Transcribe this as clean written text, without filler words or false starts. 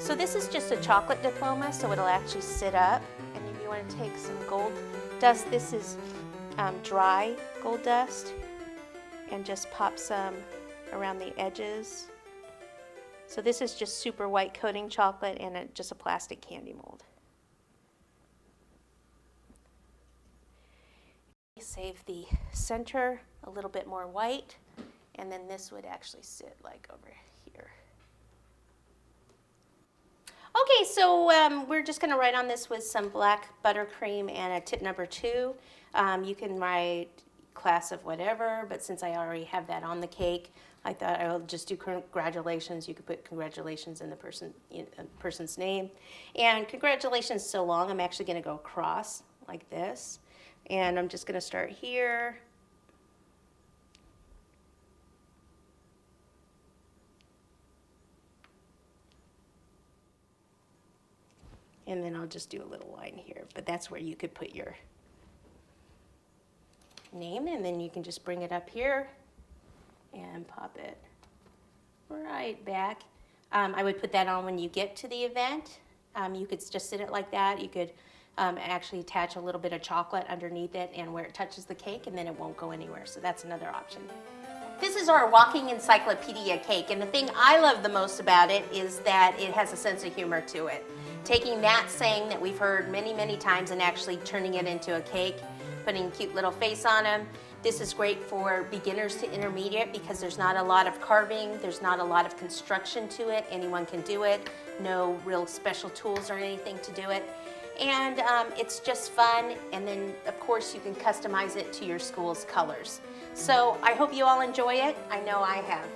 So this is just a chocolate diploma, so it'll actually sit up. And if you want to take some gold dust, this is dry gold dust, and just pop some around the edges. So this is just super white coating chocolate and just a plastic candy mold. Save the center a little bit more white, and then this would actually sit like over here. Okay, so we're just going to write on this with some black buttercream and a tip number 2. You can write class of whatever, but since I already have that on the cake, I thought I'll just do congratulations. You could put congratulations in the person's name. And congratulations so long, I'm actually going to go across like this. And I'm just going to start here. And then I'll just do a little line here. But that's where you could put your name, and then you can just bring it up here and pop it right back. I would put that on when you get to the event. You could just sit it like that. You could actually attach a little bit of chocolate underneath it and where it touches the cake, and then it won't go anywhere. So that's another option. This is our walking encyclopedia cake, and the thing I love the most about it is that it has a sense of humor to it. Taking that saying that we've heard many, many times and actually turning it into a cake, putting a cute little face on them. This is great for beginners to intermediate because there's not a lot of carving, there's not a lot of construction to it. Anyone can do it, no real special tools or anything to do it. And it's just fun, and then of course you can customize it to your school's colors. So I hope you all enjoy it. I know I have.